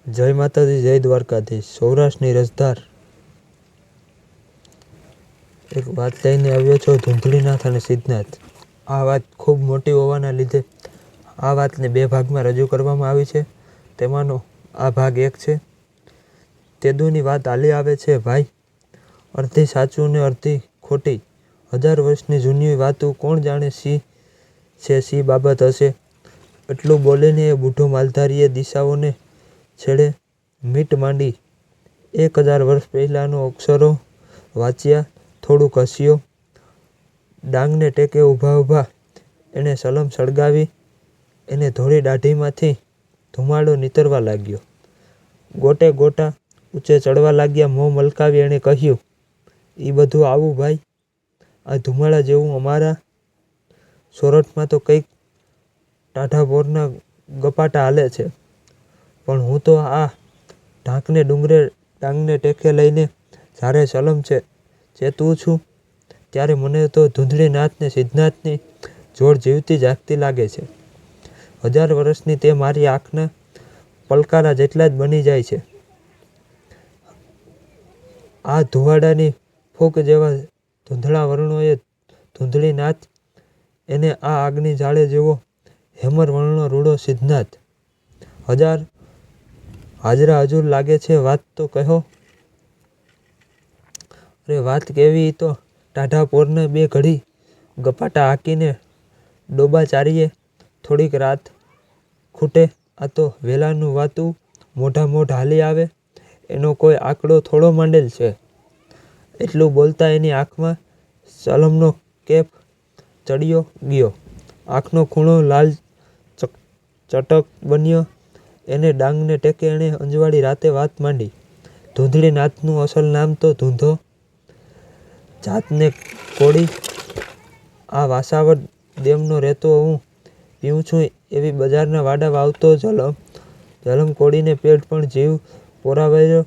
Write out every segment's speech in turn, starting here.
જય માતાજી, જય દ્વારકાધીશ. સૌરાષ્ટ્રની રસધાર એક વાત લઈને આવ્યો છો, ધૂંધળીનાથ અને સિદ્ધનાથ. આ વાત ખૂબ મોટી હોવાના લીધે આ વાતને બે ભાગમાં રજૂ કરવામાં આવી છે. તેમાંનો આ ભાગ એક છે. તેદુની વાત હાલી આવે છે ભાઈ, અડધી સાચું ને અડધી ખોટી. 1000 વર્ષની જૂની વાતું કોણ જાણે શી છે શી બાબત હશે. એટલું બોલીને એ બુઢો માલધારીએ દિશાઓને છેડે મીટ માંડી 1000 વર્ષ પહેલાંનો અક્ષરો વાંચ્યા, થોડુંક હસ્યો. ડાંગને ટેકે ઊભા એણે સલમ સળગાવી. એને ધોળી દાઢીમાંથી ધુમાડો નીતરવા લાગ્યો. ગોટે ગોટા ઊંચે ચડવા લાગ્યા. મોં મલકાવી એણે કહ્યું, "ઈ બધું આવું ભાઈ? આ ધુમાડા જેવું અમારા સોરઠમાં તો કંઈક ટાઢા પોરના ગપાટા હાલે છે. પણ હું તો આ ઢાંકને ડુંગરે ડાંગને ટેકે લઈને જ્યારે સલમ ચેતું છું, ત્યારે મને તો ધૂંધળીનાથ ને સિદ્ધનાથની જોડ જીવતી જાગતી લાગે છે. 1000 વર્ષની તે મારી આંખના પલકારા જેટલા જ બની જાય છે. આ ધુવાડાની ફૂંક જેવા ધૂંધળા વર્ણોએ ધૂંધળીનાથ, એને આ આગની જાળે જેવો હેમર વર્ણનો રૂડો સિદ્ધનાથ. 1000 હાજરા હજુર લાગે છે. વાત તો કહો." "અરે વાત કેવી? ઈ તો ટાઢા પોરના બે ઘડી ગપાટા હાંકીને ડોબા ચારીએ થોડીક રાત ખૂટે. આ તો વેલાનું વાતું મોઢ હાલી આવે એનો કોઈ આંકડો થોડો માંડેલ છે." એટલું બોલતા એની આંખમાં સલમનો કેફ ચડ્યો ગયો. આંખનો ખૂણો લાલ ચટક બન્યો. એને ડાંગને ટેકે એણે અંજવાળી રાતે વાત માંડી. ધૂંધળીનાથનું અસલ નામ તો ધૂંધો, જાતને કોળી. આ વાસાવડ દેમનો રહેતો હું પીઉં છું એવી બજારના વાડા વાવતો જલમ કોળીને પેટ પણ જીવ પોરાવાયો.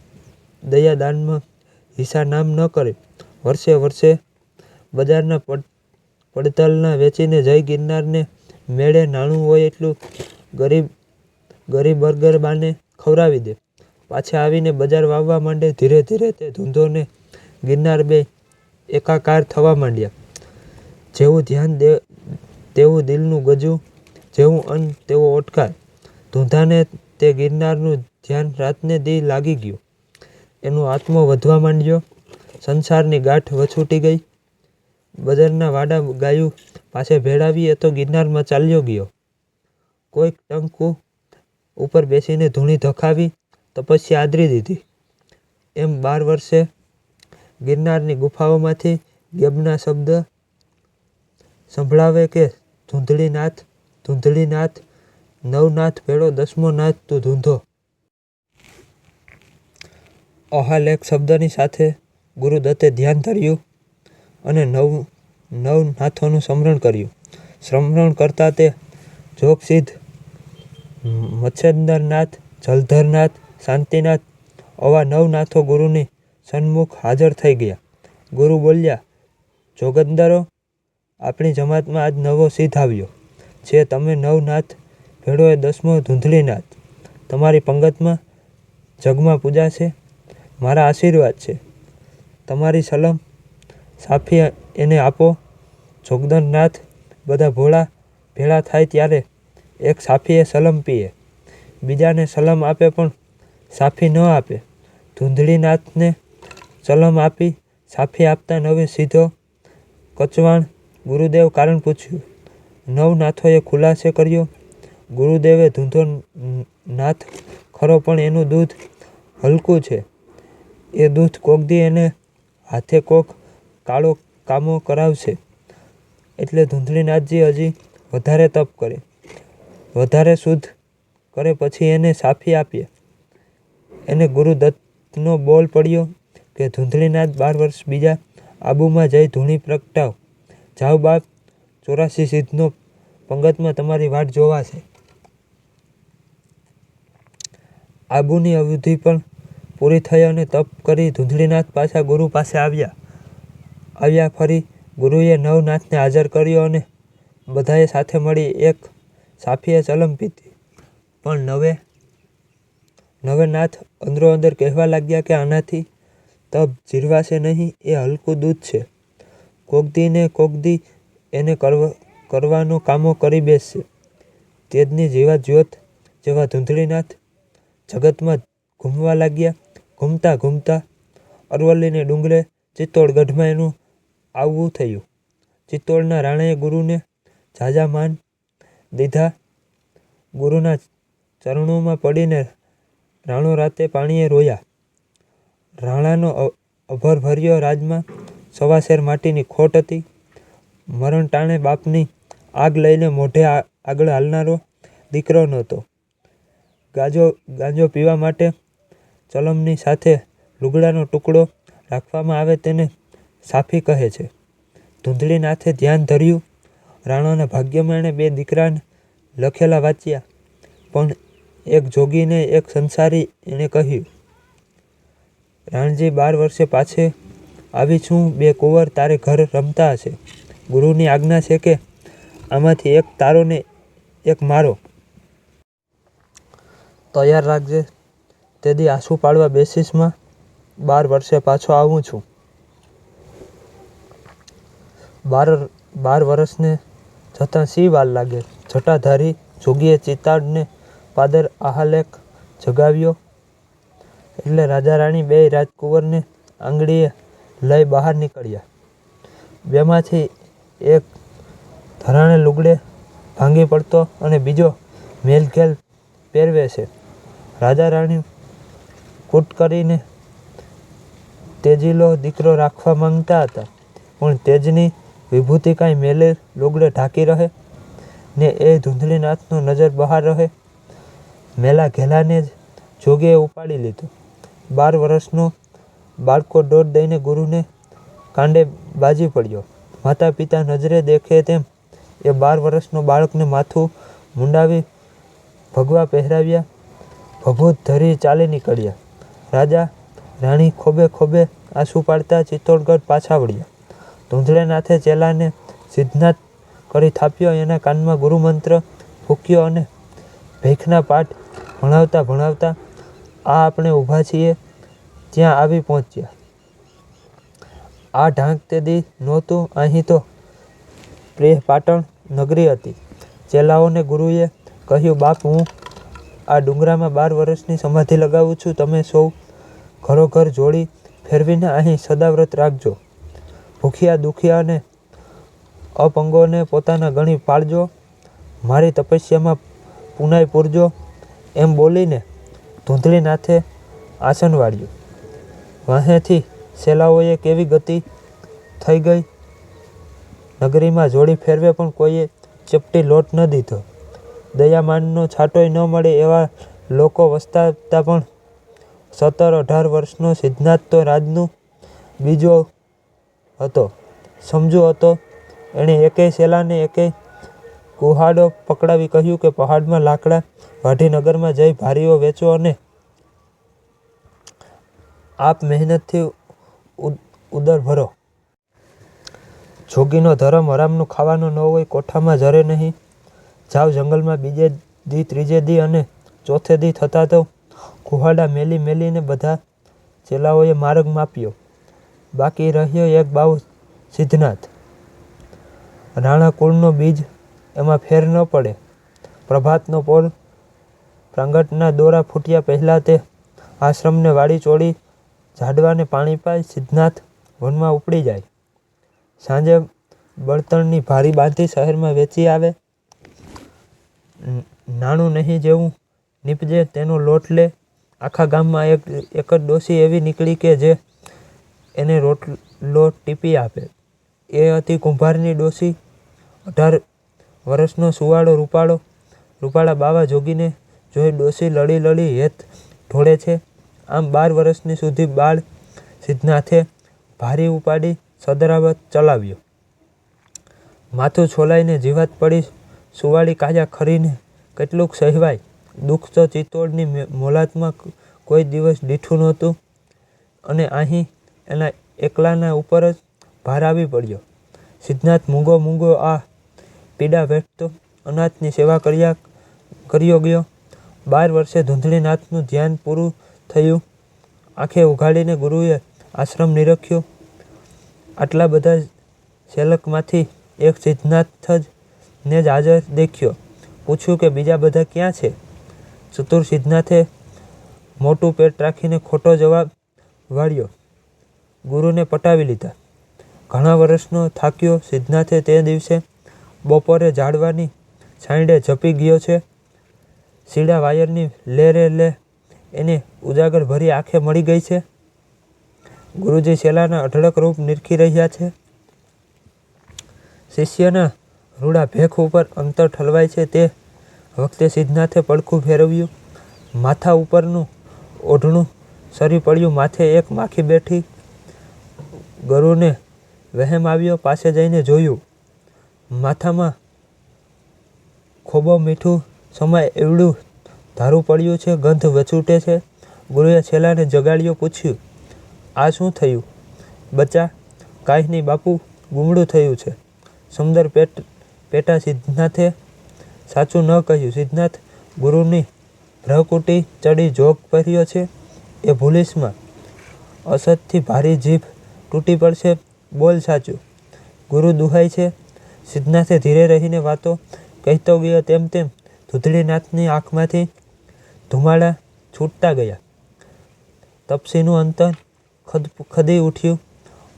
દયા દાનમાં હિસા નામ ન કરે. વર્ષે બજારના પડતલના વેચીને જય ગિરનારને મેળે નાણું હોય એટલું ગરીબરગરબાને ખવરાવી દે. પાછા આવીને બજાર વાવવા માંડે. ધીરે ધીરે તે ધૂંધો ને ગિરનાર બે એકાકાર થવા માંડ્યા. જેવું ધ્યાન તેવું દિલનું ગજું, જેવું અન્ન તેવો ઓડકાર. ધૂંધાને તે ગિરનારનું ધ્યાન રાતને દી લાગી ગયું. એનો આત્મો વધવા માંડ્યો. સંસારની ગાંઠ વછૂટી ગઈ. બજારના વાડા ગાયું પાસે ભેળાવી એ તો ગિરનારમાં ચાલ્યો ગયો. કોઈક ટંક ઉપર બેસીને ધૂણી ધખાવી તપસ્યા આદરી દીધી. એમ 12 વર્ષે ગિરનારની ગુફાઓમાંથી ગેબના શબ્દ સંભળાવે કે, "ધૂંધળીનાથ, ધૂંધળીનાથ, નવનાથ ભેળો 10મો નાથ તું ધૂંધો." અહાલ એક શબ્દની સાથે ગુરુદત્તે ધ્યાન ધર્યું અને નવ નાથોનું સ્મરણ કર્યું. સ્મરણ કરતાં તે જોગસિદ્ધ મચ્છેન્દ્રનાથ, જલધરનાથ, શાંતિનાથ આવા 9 નાથો ગુરુની સન્મુખ હાજર થઈ ગયા. ગુરુ બોલ્યા, "જોગંદરો, આપણી જમાતમાં આજ નવો સિદ્ધ આવ્યો છે. તમે 9 નાથ ભેળો એ 10મો ધૂંધળીનાથ. તમારી પંગતમાં જગમાં પૂજા છે. મારા આશીર્વાદ છે. તમારી સલમ સાફી એને આપો." જોગંદરનાથ બધા ભેળા થાય ત્યારે એક સાફીએ સલમ પીએ, બીજાને સલમ આપે પણ સાફી ન આપે. ધૂંધળીનાથને સલમ આપી સાફી આપતા નવે સીધો કચવાણ. ગુરુદેવ કારણ પૂછ્યું. 9 નાથોએ ખુલાસે કર્યો. ગુરુદેવે, "ધૂંધો નાથ ખરો, પણ એનું દૂધ હલકું છે. એ દૂધ કોક દી એને હાથે કોક કાળો કામો કરાવશે. એટલે ધૂંધળીનાથજી હજી વધારે તપ કરે, વધારે શુદ્ધ કરે, પછી એને સાફી આપીએ." એને ગુરુદત્તનો બોલ પડ્યો કે, "ધૂંધળીનાથ 12 વર્ષ બીજા આબુમાં જઈ ધૂણી પ્રગટાવ. જાઓ બાપ, 84 સિદ્ધનો પંગતમાં તમારી વાટ જોવાશે." આબુની અવધિ પણ પૂરી થઈ અને તપ કરી ધૂંધળીનાથ પાછા ગુરુ પાસે આવ્યા. ફરી ગુરુએ 9 નાથને હાજર કર્યો અને બધાએ સાથે મળી એક સાફીએ સલમ પીધી. પણ નવેનાથ અંદરો અંદર કહેવા લાગ્યા કે આનાથી તપ જીરવાશે નહીં, એ હલકું દૂધ છે. કોકદી ને કોકદી એને કરવાનો કામો કરી બેસશે. તેજની જેવા જ્યોત જેવા ધૂંધળીનાથ જગતમાં ઘૂમવા લાગ્યા. ઘૂમતા ઘૂમતા અરવલ્લીને ડુંગરે ચિત્તોડગઢમાં એનું આવવું થયું. ચિત્તોડના રાણાએ ગુરુને ઝાઝા માન દીધા. ગુરુના ચરણોમાં પડીને રાણો રાતે પાણીએ રોયા. રાણાનો અભરભર્યો રાજમાં સવાસેર માટીની ખોટ હતી. મરણ ટાણે બાપની આગ લઈને મોઢે આગળ હાલનારો દીકરો નહોતો. ગાંજો પીવા માટે ચલમની સાથે લુગડાનો ટુકડો રાખવામાં આવે તેને સાફી કહે છે. ધૂંધળીનાથે ધ્યાન ધર્યું. રાણાના ભાગ્યમાં એણે 2 દીકરાને લખેલા વાંચ્યા, પણ એક જોગીને એક સંસારી. એણે કહ્યું, રાણજી 12 વર્ષે પાછે આવી છું. 2 કુંવર તારે ઘર રમતા હશે. ગુરુની આજ્ઞા છે કે આમાંથી એક તારો ને એક મારો. તૈયાર રાખજે. તેદી આંસુ પાડવા બેસીશમાં. 12 વર્ષે પાછો આવું છું. 12 વર્ષને જતાં શી વાર લાગે? જટાધારી જોગીએ ચિતાડને પાદર આહાલેખ જગાવ્યો એટલે રાજા રાણી 2 રાજકુંવરને આંગળીએ લઈ બહાર નીકળ્યા. 2માંથી એક ધરાણે લુગડે ભાંગી પડતો અને બીજો મેલઘેલ પહેરવે છે. રાજા રાણી કૂટ કરીને તેજીલો દીકરો રાખવા માંગતા હતા, પણ તેજની વિભૂતિ કાંઈ મેલે લુગડે ઢાંકી રહે ને એ ધૂંધળીનાથનો નજર બહાર રહે. મેલા ઘેલાને જ જોગીએ ઉપાડી લીધો. 12 વર્ષનો બાળકો દોડ દઈને ગુરુને કાંડે બાજી પડ્યો. માતા પિતા નજરે દેખે તેમ એ 12 વર્ષનો બાળકને માથું મુંડાવી ભગવા પહેરાવ્યા. ભભૂત ધરી ચાલી નીકળ્યા. રાજા રાણી ખોબે ખોબે આંસુ પાડતા ચિત્તોડગઢ પાછા વળ્યા. ધૂંધળીનાથે ચેલાને સિદ્ધનાથ કરી થાપ્યો. એના કાનમાં ગુરુમંત્ર ફૂંક્યો અને ભીખના પાઠ ભણાવતા ભણાવતા આ આપણે ઊભા છીએ ત્યાં આવી પહોંચ્યા. આ ઢાંક તે દી નહોતું. અહીં તો પ્રિય પાટણ નગરી હતી. ચેલાઓને ગુરુએ કહ્યું, બાપ, હું આ ડુંગરામાં 12 વર્ષની સમાધિ લગાવું છું. તમે સૌ ઘરોઘર જોડી ફેરવીને અહીં સદાવ્રત રાખજો. ભૂખ્યા દુખિયા અને અપંગોને પોતાના ગણી પાળજો. મારી તપસ્યામાં પુનાઈ પૂરજો. એમ બોલીને ધૂંધળીનાથે આસન વાળ્યું. વાહેથી સેલાઓએ કેવી ગતિ થઈ ગઈ. નગરીમાં જોડી ફેરવે પણ કોઈએ ચપટી લોટ ન દીધો. દયામાનનો છાંટોય ન મળે એવા લોકો વસતા હતા, પણ 17-18 વર્ષનો સિદ્ધનાથ તો રાજનું બીજો હતો, સમજુ હતો. એણે એકેય સેલાને એકેય કુહાડો પકડાવી કહ્યું કે પહાડમાં લાકડા વાઢી નગરમાં જઈ ભારીઓ વેચો અને આપ મહેનતથી ઉદર ભરો. જોગીનો ધર્મ હરામનું ખાવાનું ન હોય. કોઠામાં જરે નહીં. જાવ જંગલમાં. બીજે દી, ત્રીજે દી અને ચોથે દી થતા તો કુહાડા મેલી મેલીને બધા ચેલાઓએ માર્ગ માપ્યો. બાકી રહ્યો એક બાવ સિદ્ધનાથ. રાણા કુળનો બીજ એમાં ફેર ન પડે. પ્રભાતનો પોર પ્રાંગટના દોરા ફૂટ્યા પહેલાં તે આશ્રમને વાડી ચોળી ઝાડવાને પાણી પાય સિદ્ધનાથ વનમાં ઉપડી જાય. સાંજે બળતણની ભારી બાંધી શહેરમાં વેચી આવે. નાણું નહીં જેવું નીપજે તેનો લોટ લે. આખા ગામમાં એક જ ડોસી એવી નીકળી કે જે એને રોટલો ટીપી આપે. એ હતી કુંભારની ડોસી. 18 વર્ષનો સુવાળો રૂપાળા બાવા જોગીને જોઈ ડોસી લડી લડી હેત ઢોળે છે. આમ 12 વર્ષની સુધી બાળ સિદ્ધનાથે ભારી ઉપાડી સદરાવત ચલાવ્યો. માથું છોલાઈને જીવાત પડી સુવાળી કાયા ખરીને કેટલુંક સહેવાય. દુઃખ તો ચિત્તોડની મોલાતમાં કોઈ દિવસ દીઠું નહોતું અને અહીં એના એકલાના ઉપર જ ભાર આવી પડ્યો. સિદ્ધનાથ મૂંગો આ પીડા વેઠતો અનાથની સેવા કર્યો ગયો. 12 વર્ષે ધૂંધળીનાથનું ધ્યાન પૂરું થયું. આંખે ઉઘાડીને ગુરુએ આશ્રમ નિરખ્યો. આટલા બધા સેલકમાંથી એક સિદ્ધનાથ ને જ હાજર દેખ્યો. પૂછ્યું કે બીજા બધા ક્યાં છે? ચતુર સિદ્ધનાથે મોટું પેટ રાખીને ખોટો જવાબ વાળ્યો. ગુરુને પટાવી લીધા. ઘણા વર્ષનો થાક્યો સિદ્ધનાથે તે દિવસે બપોરે ઝાડવાની છાંયડે ઝપી ગયો છે. સીડા વાયરની લે એને ઉજાગર ભરી આંખે મળી ગઈ છે. ગુરુજી શેલાના અઢળક રૂપ નિરખી રહ્યા છે. શિષ્યના રૂડા ભેખ ઉપર અંતર ઠલવાય છે તે વખતે સિદ્ધનાથે પડખું ફેરવ્યું. માથા ઉપરનું ઓઢણું સરી પડ્યું. માથે એક માખી બેઠી. ગુરુને વહેમ આવ્યો. પાસે જઈને જોયું. માથામાં ખોબો મીઠું સમાય એવડું ધારું પડ્યું છે. ગંધ વછૂટે છે. ગુરુએ છેલ્લાને જગાડ્યો. પૂછ્યું, આ શું થયું બચ્ચા? કાંઈ નહીં બાપુ, ગુમડું થયું છે. સુંદર પેટા સિદ્ધનાથે સાચું ન કહ્યું. સિદ્ધનાથ ગુરુની ભ્રકુટી ચડી જોગ પહેર્યો છે. એ ભૂલીશમાં અસતથી ભારી જીભ તૂટી પડશે. બોલ સાચું. ગુરુ દુહાય છે. સિદ્ધનાથે ધીરે રહીને વાતો કહેતો ગયો તેમ ધૂંધળીનાથની આંખમાંથી ધુમાડા છૂટતા ગયા. તપસીનું અંતર ખદી ઉઠ્યું.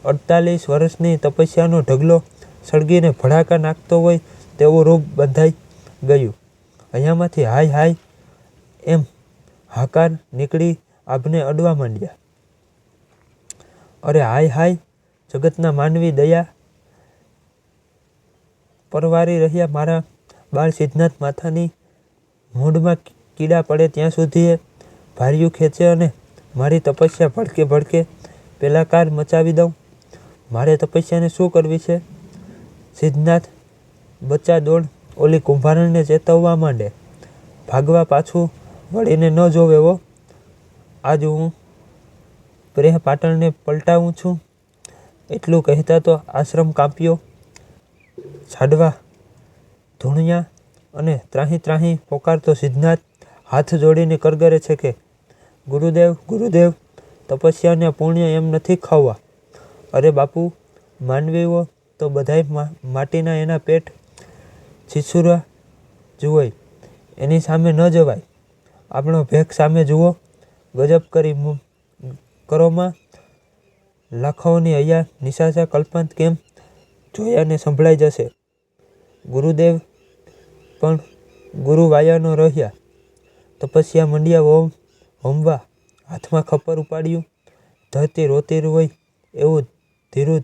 48 વર્ષની તપસ્યાનો ઢગલો સળગીને ભડાકા નાખતો હોય તેવું રૂપ બંધાઈ ગયું. અહીંયામાંથી હાય હાય એમ હાકાર નીકળી આભને અડવા માંડ્યા. અરે હાય હાય! જગતના માનવી દયા પરવારી રહ્યા. મારા બાળ સિદ્ધનાથ માથાની મૂંઢમાં કીડા પડે ત્યાં સુધી એ ભાર્યું ખેંચે અને મારી તપસ્યા ભડકે પેલા કાર મચાવી દઉં. મારે તપસ્યાને શું કરવી છે? સિદ્ધનાથ બચ્ચા દોડ ઓલી કુંભારણને ચેતવવા માંડે. ભાગવા પાછું વળીને ન જોવે હો. આજ હું પ્રેહ પાટણને પલટાવું છું. એટલું કહેતા તો આશ્રમ કાપ્યો. ઝાડવા ધૂણિયા અને ત્રાહી પોકારતો સિદ્ધનાથ હાથ જોડીને કરગરે છે કે ગુરુદેવ ગુરુદેવ, તપસ્યાને પુણ્ય એમ નથી ખાવા. અરે બાપુ, માનવીઓ તો બધાય માટીના એના પેટ છીછુરા જુઓય. એની સામે ન જવાય. આપણો ભેખ સામે જુઓ. ગજબ કરોમાં લાખોની અહીંયા નિશાચા કલ્પાંત કેમ જોયાને સંભળાઈ જશે. ગુરુદેવ પણ ગુરુવાયાનો રહ્યા. તપસ્યા મંડ્યા હોમવા. હાથમાં ખપ્પર ઉપાડ્યું. ધરતી રોતી હોય એવું ધીરું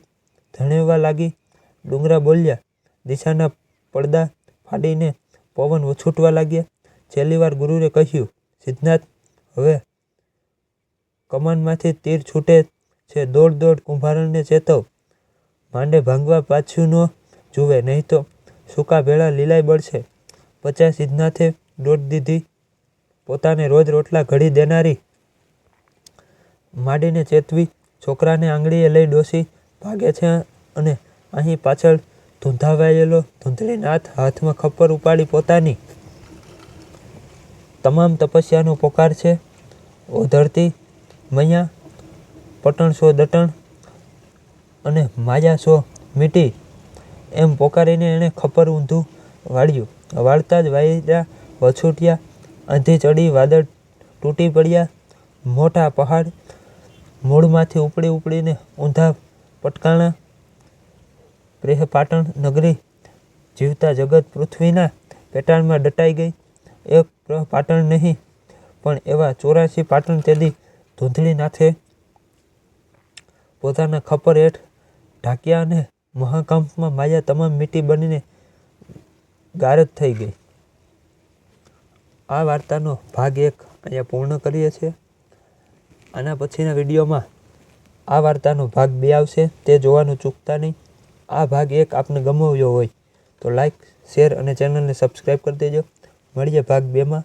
ધણેવા લાગી. ડુંગરા બોલ્યા. દિશાના પડદા ફાડીને પવન વછૂટવા લાગ્યા. છેલ્લી વાર ગુરુએ કહ્યું, સિદ્ધનાથ, હવે કમાનમાંથી તીર છૂટે છે. દોડ કુંભારણને ચેતવ. માંડે ભાંગવા પાછું ન જુએ, નહીં તો સૂકા ભેળા લીલાઈ બળશે. 50 સિદ્ધનાથે દોડ દીધી. પોતાને રોજ રોટલા ઘડી દેનારી માડીને ચેતવી. છોકરાને આંગળીએ લઈ ડોસી ભાગે છે અને અહીં પાછળ ધૂંધાવાયેલો ધૂંધળીનાથ હાથમાં ખપ્પર ઉપાડી પોતાની તમામ તપસ્યાનો પોકાર છે. ઓ ધરતી મૈયા, પટણ સો દટણ અને માયા સો મીટી, એમ પોકારીને એણે ખપ્પર ઊંધું વાળ્યું. વાળતા જ વાયરા વછૂટ્યા. આંધી ચડી, વાદળ તૂટી પડ્યા. મોટા પહાડ મૂળમાંથી ઉપડીને ઊંધા પટકાણા. પ્રેહ પાટણ નગરી જીવતા જગત પૃથ્વીના પેટાળમાં દટાઈ ગઈ. એક પાટણ નહીં પણ એવા 84 પાટણ તેદી ધૂંધળીનાથે પોતાના ખપ્પર હેઠ ઢાંક્યા અને મહાકંપમાં માયા તમામ મીટી બનીને ગારજ થઈ ગઈ. આ વાર્તાનો ભાગ 1 અહીંયા પૂર્ણ કરીએ છીએ. આના પછીના વિડીયોમાં આ વાર્તાનો ભાગ 2 આવશે, તે જોવાનું ચૂકતા નહીં. આ ભાગ 1 આપને ગમ્યો હોય તો લાઈક, શેર અને ચેનલને સબસ્ક્રાઈબ કરી દેજો. મળીએ ભાગ 2માં.